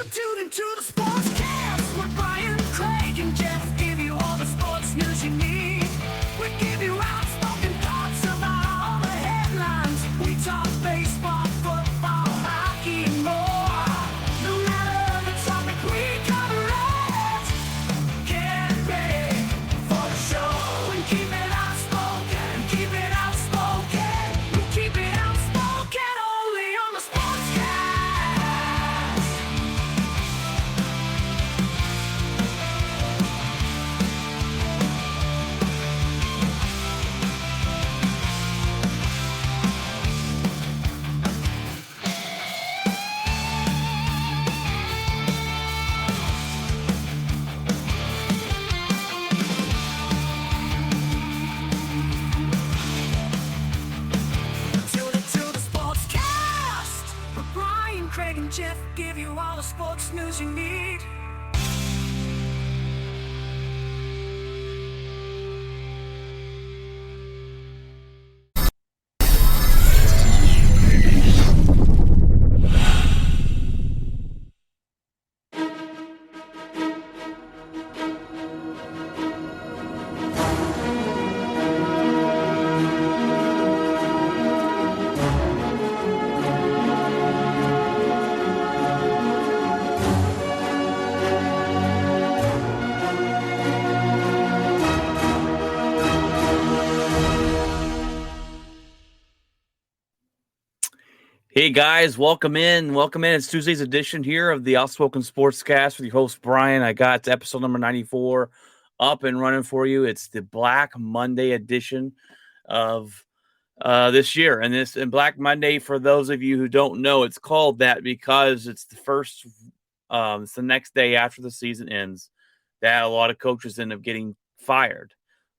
You tune into the SportsCast with Brian, Craig, and Jeff. Give you all the sports news you need. We give you outspoken thoughts about all the headlines. We talk baseball, football, hockey, and more. No matter the topic, we cover it. Get ready for the show and keep it outspoken. Keep it outspoken. We keep it outspoken only on the SportsCast. Tune into the SportsCast with Brian, Craig, and Jeff. Give you all the sports news you need. Hey guys, welcome in. Welcome in. It's Tuesday's edition here of the OutSpoken SportsCast with your host Brian. I got episode number 94 up and running for you. It's the Black Monday edition of this year. And Black Monday, for those of you who don't know, it's called that because it's the first it's the next day after the season ends that a lot of coaches end up getting fired.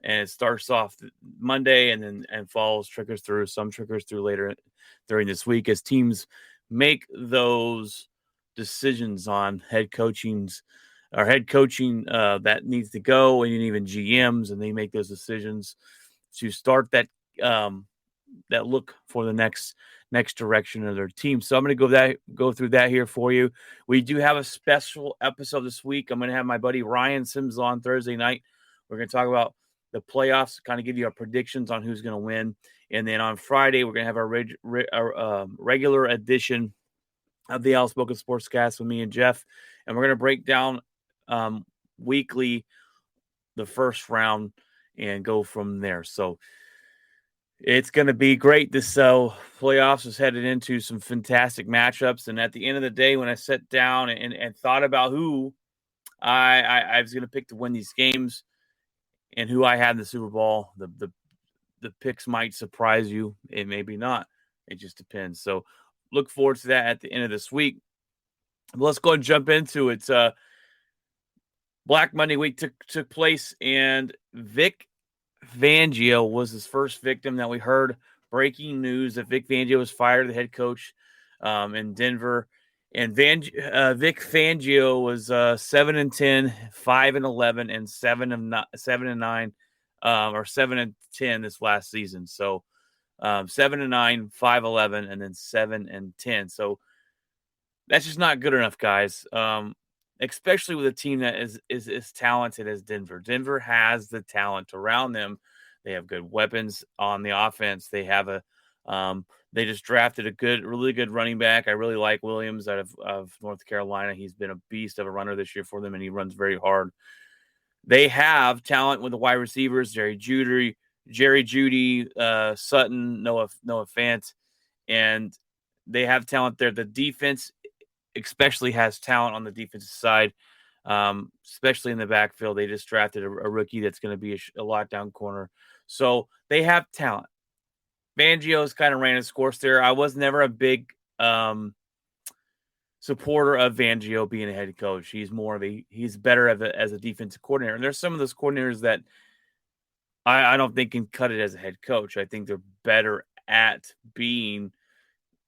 And it starts off Monday and trickles through later during this week as teams make those decisions on head coaching that needs to go, and even GMs, and they make those decisions to start that look for the next direction of their team. So I'm going to go through that here for you. We do have a special episode this week. I'm going to have my buddy Ryan Sims on Thursday night. We're going to talk about the playoffs, kind of give you our predictions on who's going to win. And then on Friday, we're going to have our regular edition of the Outspoken SportsCast with me and Jeff. And we're going to break down weekly the first round and go from there. So it's going to be great. This playoffs is headed into some fantastic matchups. And at the end of the day, when I sat down and thought about who I was going to pick to win these games, and who I had in the Super Bowl, the picks might surprise you. It maybe not. It just depends. So look forward to that at the end of this week. But let's go and jump into it. Black Monday week took place, and Vic Fangio was his first victim that we heard. Breaking news that Vic Fangio was fired, the head coach in Denver. And Vic Fangio was 7-10, 5-11, and 7-9, or 7-10 this last season. So 7-9, 5-11, and then 7-10. So that's just not good enough, guys. Especially with a team that is as talented as Denver. Denver has the talent around them. They have good weapons on the offense. They have they just drafted a really good running back. I really like Williams out of North Carolina. He's been a beast of a runner this year for them, and he runs very hard. They have talent with the wide receivers, Jerry Jeudy, Sutton, Noah Fant, and they have talent there. The defense especially has talent on the defensive side, especially in the backfield. They just drafted a rookie that's going to be a lockdown corner. So they have talent. Fangio's kind of ran his course there. I was never a big supporter of Fangio being a head coach. He's better as a defensive coordinator. And there's some of those coordinators that I don't think can cut it as a head coach. I think they're better at being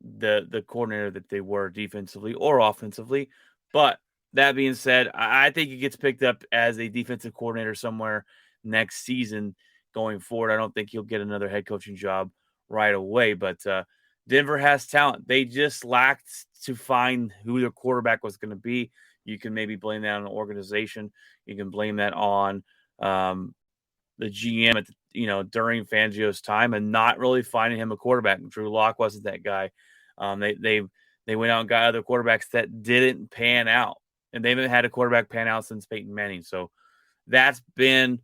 the coordinator that they were defensively or offensively. But that being said, I think he gets picked up as a defensive coordinator somewhere next season going forward. I don't think he'll get another head coaching job right away, but Denver has talent. They just lacked to find who their quarterback was going to be. You can maybe blame that on the organization. You can blame that on the GM at during Fangio's time and not really finding him a quarterback. Drew Lock wasn't that guy. They went out and got other quarterbacks that didn't pan out, and they haven't had a quarterback pan out since Peyton Manning. So that's been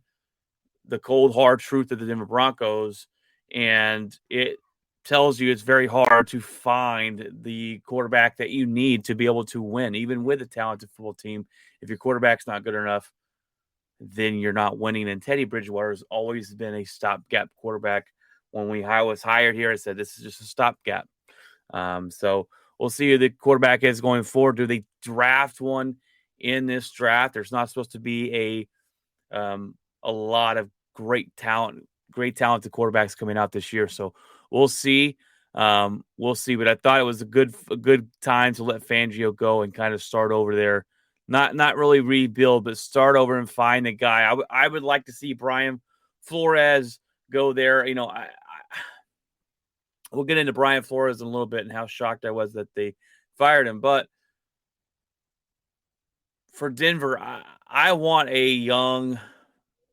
the cold hard truth of the Denver Broncos, and it tells you it's very hard to find the quarterback that you need to be able to win, even with a talented football team. If your quarterback's not good enough, then you're not winning. And Teddy Bridgewater has always been a stopgap quarterback. When I was hired here, I said this is just a stopgap. So we'll see who the quarterback is going forward. Do they draft one in this draft? There's not supposed to be a lot of great talented quarterbacks coming out this year. So we'll see. We'll see. But I thought it was a good time to let Fangio go and kind of start over there. Not really rebuild, but start over and find a guy. I would like to see Brian Flores go there. We'll get into Brian Flores in a little bit and how shocked I was that they fired him. But for Denver, I want a young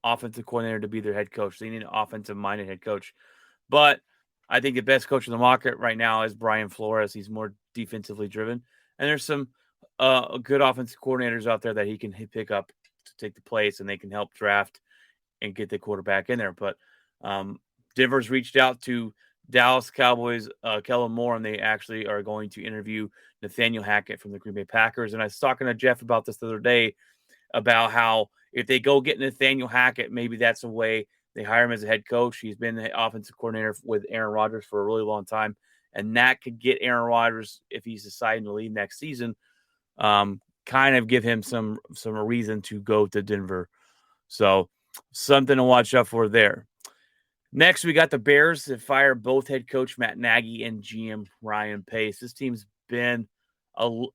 offensive coordinator to be their head coach. They need an offensive-minded head coach. But I think the best coach in the market right now is Brian Flores. He's more defensively driven. And there's some good offensive coordinators out there that he can pick up to take the place, and they can help draft and get the quarterback in there. But Denver's reached out to Dallas Cowboys, Kellen Moore, and they actually are going to interview Nathaniel Hackett from the Green Bay Packers. And I was talking to Jeff about this the other day about how if they go get Nathaniel Hackett, maybe that's a way they hire him as a head coach. He's been the offensive coordinator with Aaron Rodgers for a really long time, and that could get Aaron Rodgers, if he's deciding to leave next season, kind of give him some reason to go to Denver. So something to watch out for there. Next, we got the Bears that fired both head coach Matt Nagy and GM Ryan Pace. This team's been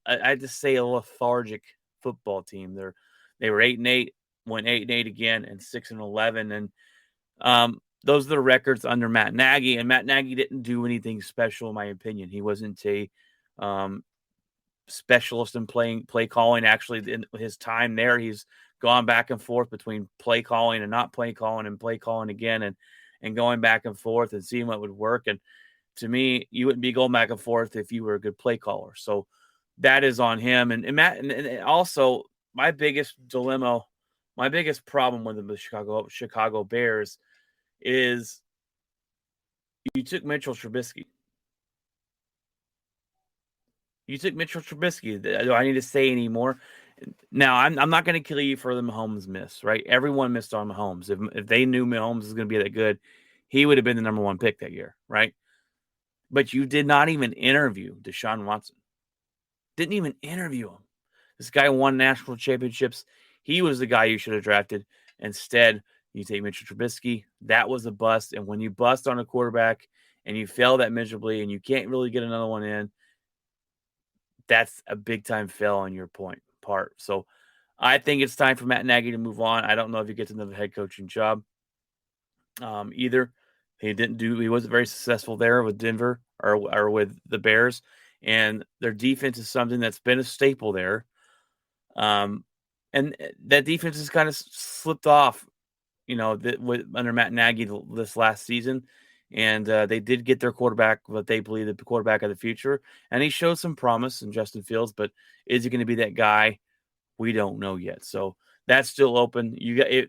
I'd just say a lethargic football team. They were 8-8, went 8-8 again, and 6-11, and those are the records under Matt Nagy. And Matt Nagy didn't do anything special, in my opinion. He wasn't a specialist in play calling. Actually, in his time there, he's gone back and forth between play calling and not play calling and play calling again, and going back and forth and seeing what would work. And to me, you wouldn't be going back and forth if you were a good play caller. So that is on him. And Matt, and also my biggest dilemma, my biggest problem with the Chicago Bears is you took Mitchell Trubisky. Do I need to say any more? Now, I'm not going to kill you for the Mahomes miss, right? Everyone missed on Mahomes. If they knew Mahomes was going to be that good, he would have been the number one pick that year, right? But you did not even interview Deshaun Watson. Didn't even interview him. This guy won national championships. He was the guy you should have drafted. Instead, you take Mitchell Trubisky. That was a bust. And when you bust on a quarterback and you fail that miserably and you can't really get another one in, that's a big-time fail on your part. So I think it's time for Matt Nagy to move on. I don't know if he gets another head coaching job either. He wasn't very successful there with Denver or with the Bears. And their defense is something that's been a staple there. And that defense has kind of slipped off, under Matt Nagy this last season. And they did get their quarterback, what they believe the quarterback of the future. And he showed some promise in Justin Fields, but is he going to be that guy? We don't know yet. So that's still open.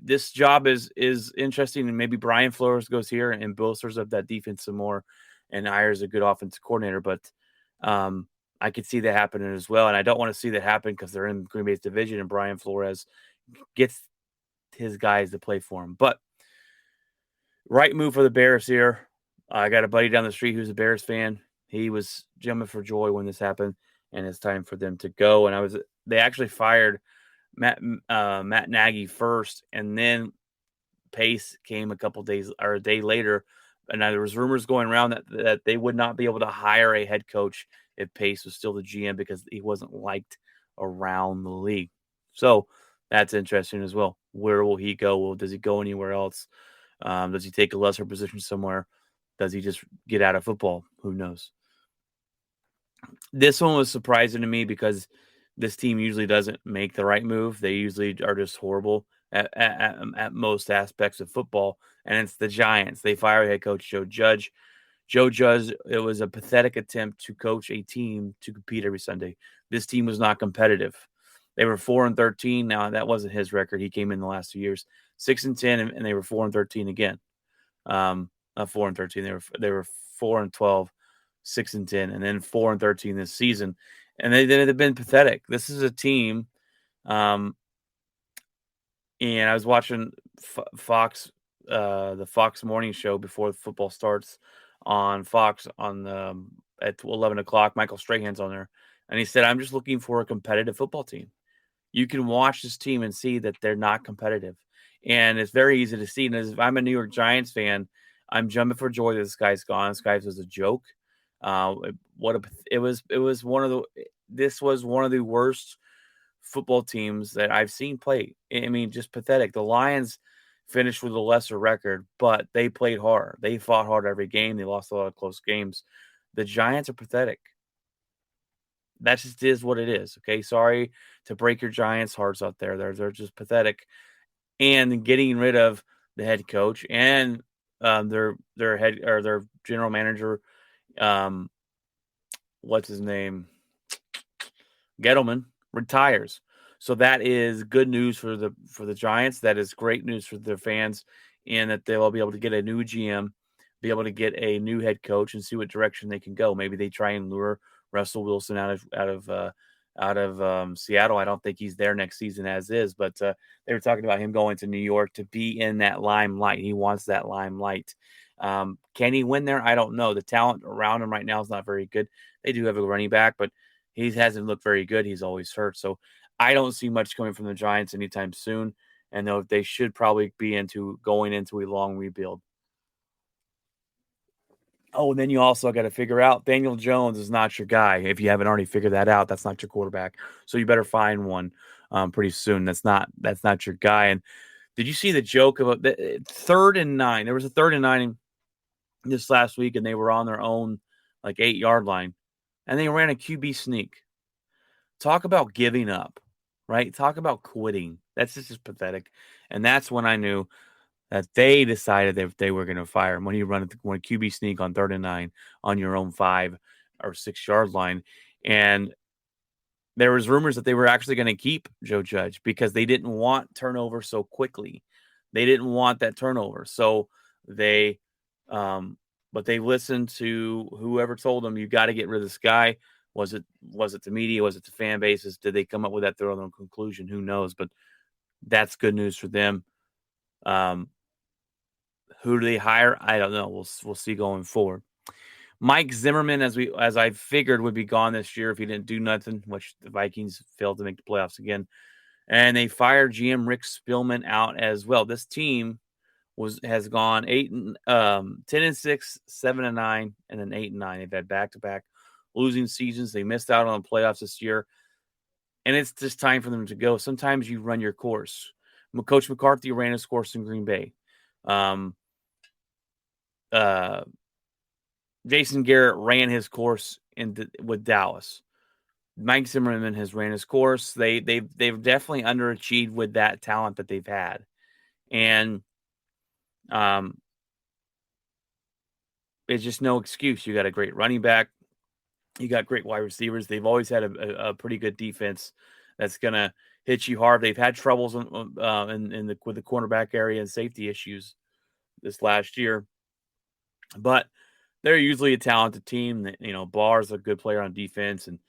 This job is interesting, and maybe Brian Flores goes here and bolsters up that defense some more and hires a good offensive coordinator. But I could see that happening as well. And I don't want to see that happen because they're in Green Bay's division and Brian Flores gets his guys to play for him. But right move for the Bears here. I got a buddy down the street who's a Bears fan. He was jumping for joy when this happened, and it's time for them to go. And they actually fired Matt Nagy first, and then Pace came a couple days or a day later. And now there was rumors going around that they would not be able to hire a head coach if Pace was still the GM because he wasn't liked around the league. So that's interesting as well. Where will he go? Does he go anywhere else? Does he take a lesser position somewhere? Does he just get out of football? Who knows? This one was surprising to me because this team usually doesn't make the right move. They usually are just horrible at most aspects of football, and it's the Giants. They fired head coach Joe Judge. Joe Judge, it was a pathetic attempt to coach a team to compete every Sunday. This team was not competitive. They were 4-13. Now that wasn't his record. He came in the last 2 years, 6-10, and they were 4-13 again. Not 4-13. They were 4-12, 6-10, and then 4-13 this season. And they've been pathetic. This is a team. And I was watching Fox, the Fox morning show before the football starts on Fox at 11 o'clock. Michael Strahan's on there, and he said, "I'm just looking for a competitive football team." You can watch this team and see that they're not competitive. And it's very easy to see. And if I'm a New York Giants fan, I'm jumping for joy that this guy's gone. This guy was a joke. This was one of the worst football teams that I've seen play. I mean, just pathetic. The Lions finished with a lesser record, but they played hard. They fought hard every game. They lost a lot of close games. The Giants are pathetic. That just is what it is. Okay. Sorry to break your Giants' hearts out there. They're just pathetic. And getting rid of the head coach and their general manager, what's his name? Gettleman retires. So that is good news for the Giants. That is great news for their fans, and that they'll be able to get a new GM, be able to get a new head coach, and see what direction they can go. Maybe they try and lure Russell Wilson out of Seattle. I don't think he's there next season as is, but they were talking about him going to New York to be in that limelight. He wants that limelight. Can he win there? I don't know. The talent around him right now is not very good. They do have a running back, but he hasn't looked very good. He's always hurt. So I don't see much coming from the Giants anytime soon. And though they should probably be going into a long rebuild. Oh, and then you also got to figure out Daniel Jones is not your guy. If you haven't already figured that out, that's not your quarterback. So you better find one pretty soon. That's not your guy. And did you see the joke about the 3rd and 9? There was a 3rd and 9 this last week, and they were on their own 8-yard line, and they ran a QB sneak. Talk about giving up, right? Talk about quitting. That's just pathetic. And that's when I knew that they decided that they were going to fire him when you run a QB sneak on 3rd and 9 on your own 5 or 6-yard line. And there was rumors that they were actually going to keep Joe Judge because they didn't want turnover so quickly. They didn't want that turnover. So but they listened to whoever told them, you got to get rid of this guy. Was it the media? Was it the fan bases? Did they come up with that their own conclusion? Who knows? But that's good news for them. Who do they hire? I don't know. We'll see going forward. Mike Zimmerman, as I figured, would be gone this year if he didn't do nothing, which the Vikings failed to make the playoffs again. And they fired GM Rick Spielman out as well. This team has gone 10-6, 7-9, and then 8-9. They've had back-to-back losing seasons. They missed out on the playoffs this year, and it's just time for them to go. Sometimes you run your course. Coach McCarthy ran his course in Green Bay. Jason Garrett ran his course with Dallas. Mike Zimmerman has ran his course. They've definitely underachieved with that talent that they've had, and it's just no excuse. You got a great running back. You got great wide receivers. They've always had a pretty good defense that's going to hit you hard. They've had troubles with the cornerback area and safety issues this last year, but they're usually a talented team. Barr's a good player on defense, and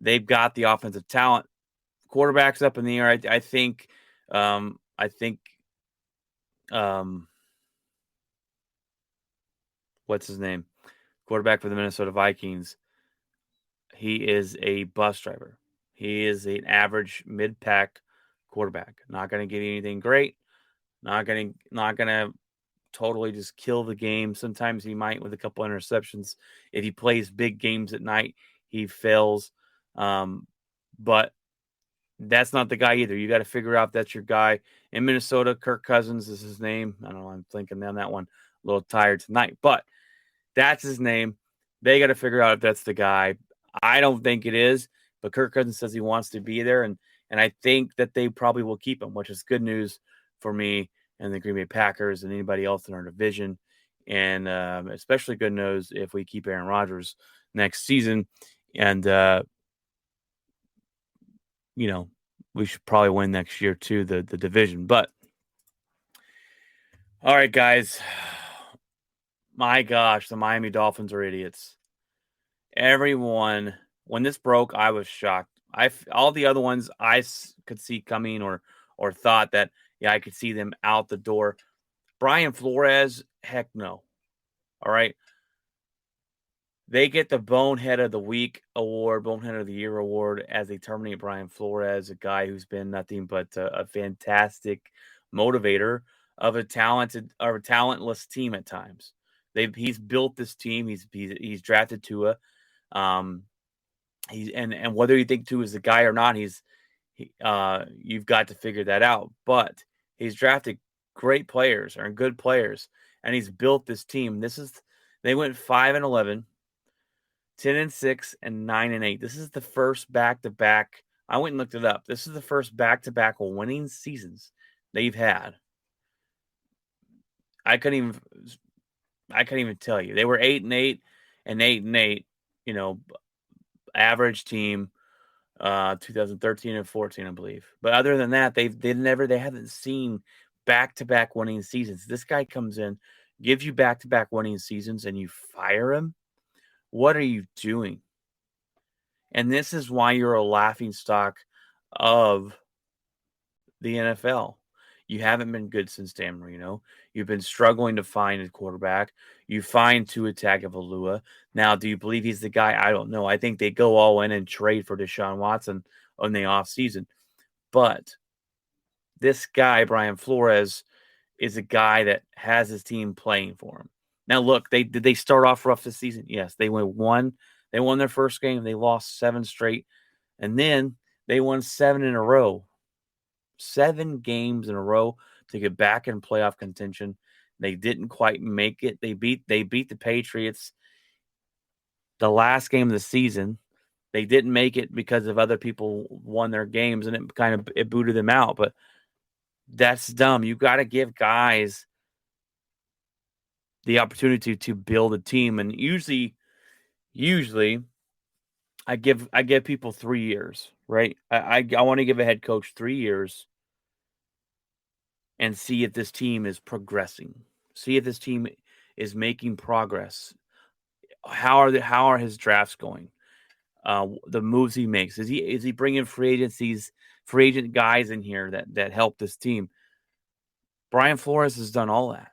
they've got the offensive talent. Quarterback's up in the air. I think what's his name? Quarterback for the Minnesota Vikings. He is a bus driver. He is an average mid-pack quarterback. Not going to get anything great. Not going to totally just kill the game. Sometimes he might with a couple interceptions. If he plays big games at night, he fails. But that's not the guy either. You got to figure out if that's your guy. In Minnesota, Kirk Cousins is his name. I don't know. I'm thinking on that one. A little tired tonight, but that's his name. They got to figure out if that's the guy. I don't think it is, but Kirk Cousins says he wants to be there, and I think that they probably will keep him, which is good news for me and the Green Bay Packers and anybody else in our division, and especially good news if we keep Aaron Rodgers next season, and we should probably win next year too, the division. But all right, guys, my gosh, the Miami Dolphins are idiots. Everyone, when this broke, I was shocked. All the other ones could see coming or thought that, yeah, I could see them out the door. Brian Flores, heck no. All right. They get the Bonehead of the Week award, Bonehead of the Year award, as they terminate Brian Flores, a guy who's been nothing but a fantastic motivator of a talentless team at times. He's built this team. He's drafted Tua. Um, and whether you think Tua is the guy or not, you've got to figure that out. But he's drafted great players or good players, and he's built this team. They went 5-11. 10-6 and 9-8. This is the first back-to-back. I went and looked it up. This is the first back-to-back winning seasons they've had. I couldn't even tell you. They were 8-8 and 8-8. Average team. 2013 and 14, I believe. But other than that, they haven't seen back-to-back winning seasons. This guy comes in, gives you back-to-back winning seasons, and you fire him. What are you doing? And this is why you're a laughingstock of the NFL. You haven't been good since Dan Marino. You've been struggling to find a quarterback. You find Tua Tagovailoa. Now, do you believe he's the guy? I don't know. I think they go all in and trade for Deshaun Watson on the offseason. But this guy, Brian Flores, is a guy that has his team playing for him. Now, look, did they start off rough this season? Yes, they won their first game. They lost 7 straight, and then they won 7 in a row. 7 games in a row to get back in playoff contention. They didn't quite make it. They beat the Patriots the last game of the season. They didn't make it because of other people won their games, and it booted them out. But that's dumb. You got to give guys the opportunity to build a team, and usually I give people 3 years, right? I want to give a head coach 3 years and see if this team is progressing. See if this team is making progress. How are his drafts going? The moves he makes. Is he bringing free agent guys in here that help this team? Brian Flores has done all that.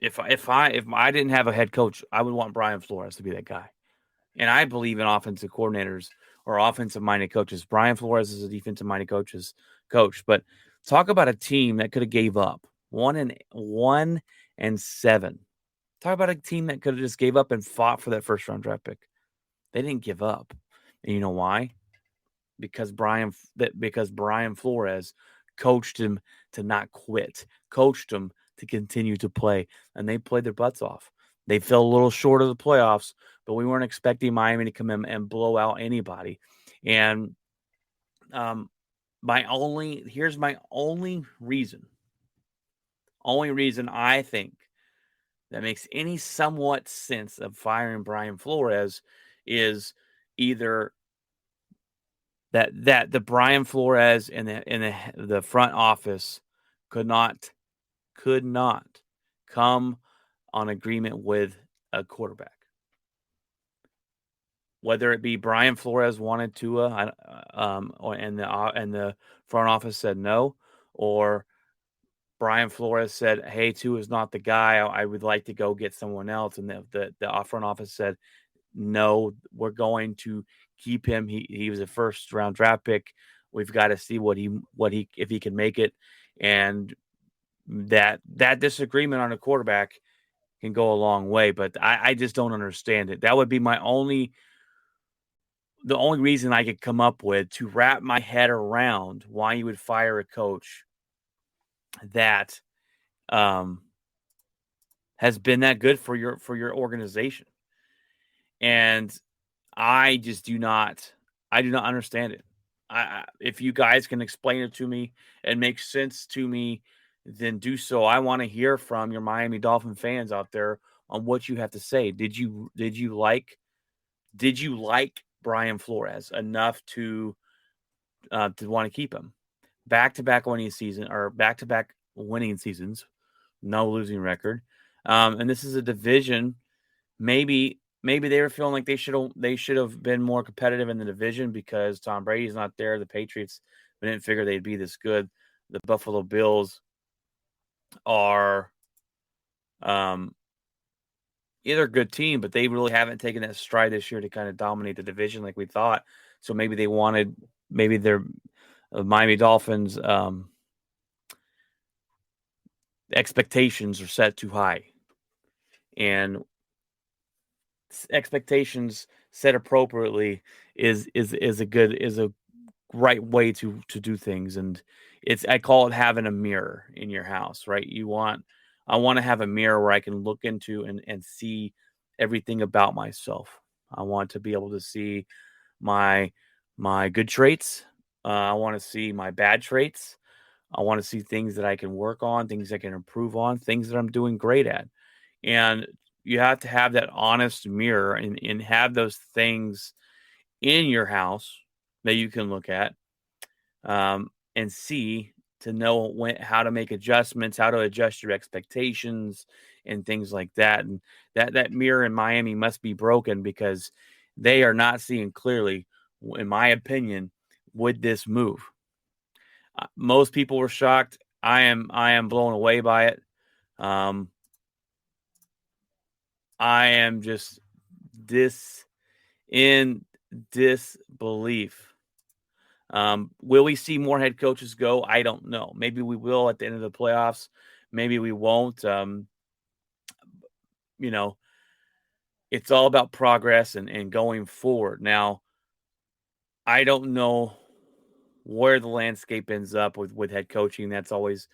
If I didn't have a head coach, I would want Brian Flores to be that guy. And I believe in offensive coordinators or offensive-minded coaches. Brian Flores is a defensive-minded coach. But talk about a team that could have gave up 1-7. Talk about a team that could have just gave up and fought for that first-round draft pick. They didn't give up. And you know why? Because Brian Flores coached him to not quit, coached him to continue to play, and they played their butts off. They fell a little short of the playoffs, but we weren't expecting Miami to come in and blow out anybody. And here's my only reason I think that makes any somewhat sense of firing Brian Flores is either that the Brian Flores and the front office could not come on agreement with a quarterback. Whether it be Brian Flores wanted Tua, and the front office said no, or Brian Flores said, "Hey, Tua is not the guy. I would like to go get someone else," and the front office said, "No, we're going to keep him. He was a first round draft pick. We've got to see if he can make it." And that disagreement on a quarterback can go a long way, but I just don't understand it. That would be the only reason I could come up with to wrap my head around why you would fire a coach that has been that good for your organization. And I just do not understand it. If you guys can explain it to me and make sense to me, then do so. I want to hear from your Miami Dolphin fans out there on what you have to say. Did you like Brian Flores enough to want to keep him? Back to back winning season or back to back winning seasons, no losing record. And this is a division. Maybe they were feeling like they should have been more competitive in the division because Tom Brady's not there. The Patriots didn't figure they'd be this good. The Buffalo Bills are either a good team, but they really haven't taken that stride this year to kind of dominate the division like we thought. So maybe their Miami Dolphins expectations are set too high, and expectations set appropriately is a right way to do things. And I call it having a mirror in your house, right? I want to have a mirror where I can look into and see everything about myself. I want to be able to see my good traits. I want to see my bad traits. I want to see things that I can work on, things I can improve on, things that I'm doing great at. And you have to have that honest mirror and have those things in your house that you can look at and see to know how to make adjustments, how to adjust your expectations and things like that. And that mirror in Miami must be broken because they are not seeing clearly, in my opinion, with this move. Most people were shocked. I am blown away by it. I am just in disbelief. Will we see more head coaches go? I don't know. Maybe we will at the end of the playoffs. Maybe we won't. You know, it's all about progress and going forward. Now, I don't know where the landscape ends up with head coaching. That's always,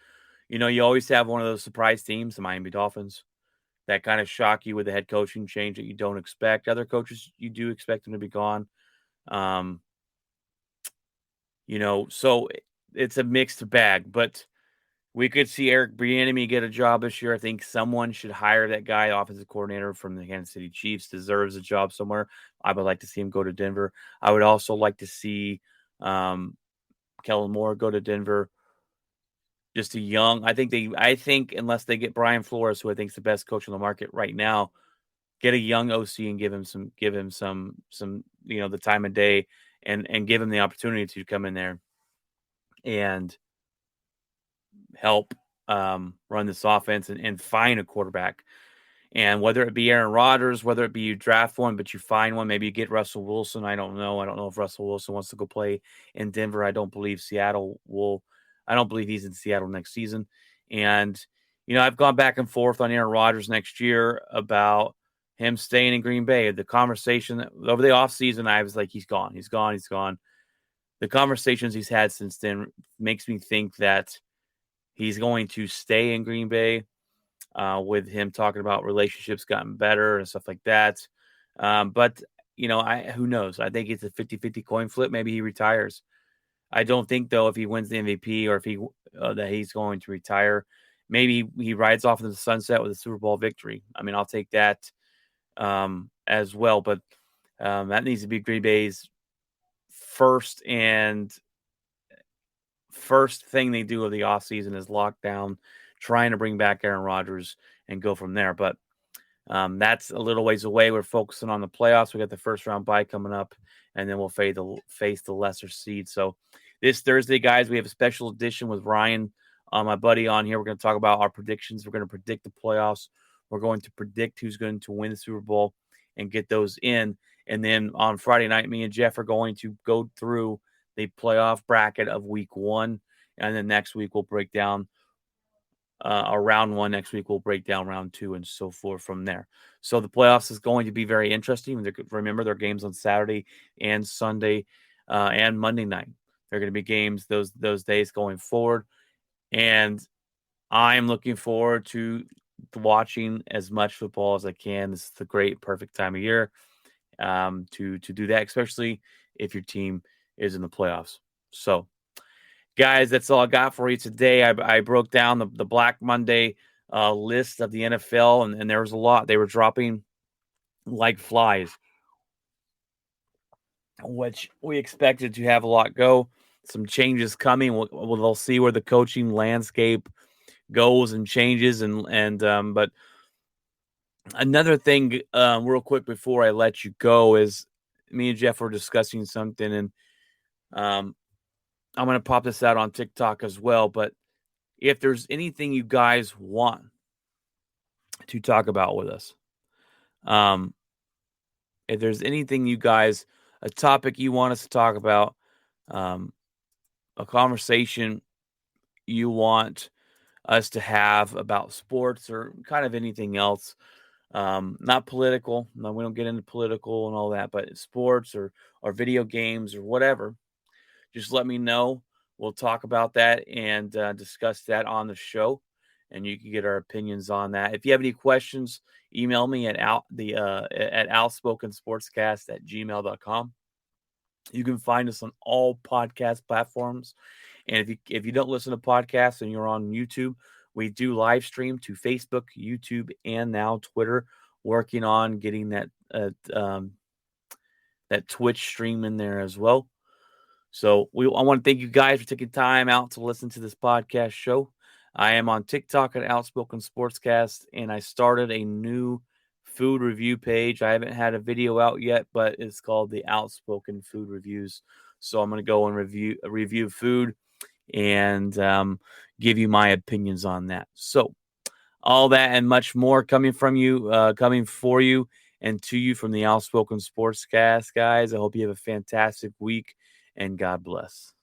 you always have one of those surprise teams, the Miami Dolphins, that kind of shock you with a head coaching change that you don't expect. Other coaches, you do expect them to be gone. So it's a mixed bag, but we could see Eric Bieniemy get a job this year. I think someone should hire that guy, offensive coordinator from the Kansas City Chiefs, deserves a job somewhere. I would like to see him go to Denver. I would also like to see Kellen Moore go to Denver. Just I think unless they get Brian Flores, who I think is the best coach on the market right now, get a young OC and give him some the time of day and give him the opportunity to come in there and help run this offense and find a quarterback. And whether it be Aaron Rodgers, whether it be you draft one, but you find one, maybe you get Russell Wilson. I don't know. I don't know if Russell Wilson wants to go play in Denver. I don't believe he's in Seattle next season. And, I've gone back and forth on Aaron Rodgers next year about him staying in Green Bay. The conversation over the offseason, I was like, he's gone. The conversations he's had since then makes me think that he's going to stay in Green Bay. With him talking about relationships gotten better and stuff like that. But who knows? I think it's a 50-50 coin flip. Maybe he retires. I don't think, though, if he wins the MVP or if that he's going to retire. Maybe he rides off into the sunset with a Super Bowl victory. I mean, I'll take that as well. But that needs to be Green Bay's first thing they do of the offseason is lock down, trying to bring back Aaron Rodgers and go from there. But that's a little ways away. We're focusing on the playoffs. We got the first round bye coming up, and then we'll face the lesser seed. So this Thursday, guys, we have a special edition with Ryan, my buddy, on here. We're going to talk about our predictions. We're going to predict the playoffs. We're going to predict who's going to win the Super Bowl and get those in. And then on Friday night, me and Jeff are going to go through the playoff bracket of week 1. And then next week, we'll break down round 1. Next week, we'll break down round 2 and so forth from there. So the playoffs is going to be very interesting. Remember, there are games on Saturday and Sunday and Monday night. There are going to be games those days going forward. And I'm looking forward to watching as much football as I can. This is the great, perfect time of year to do that, especially if your team is in the playoffs. So, guys, that's all I got for you today. I broke down the Black Monday list of the NFL, and there was a lot. They were dropping like flies, which we expected to have a lot go. Some changes coming. We'll see where the coaching landscape goes and changes, but another thing, real quick before I let you go, is me and Jeff were discussing something, and I'm going to pop this out on TikTok as well. But if there's anything you guys want to talk about with us, if there's anything you guys, a topic you want us to talk about, a conversation you want us to have about sports or kind of anything else, not political. No, we don't get into political and all that, but sports or video games or whatever, just let me know. We'll talk about that and discuss that on the show, and you can get our opinions on that. If you have any questions, email me at OutSpoken SportsCast at gmail.com. You can find us on all podcast platforms. And if you don't listen to podcasts and you're on YouTube, we do live stream to Facebook, YouTube, and now Twitter. Working on getting that Twitch stream in there as well. So I want to thank you guys for taking time out to listen to this podcast show. I am on TikTok at Outspoken Sportscast, and I started a new food review page. I haven't had a video out yet, but it's called the Outspoken Food Reviews. So I'm going to go and review food and give you my opinions on that. So all that and much more coming for you and to you from the Outspoken Sportscast, guys. I hope you have a fantastic week, and God bless.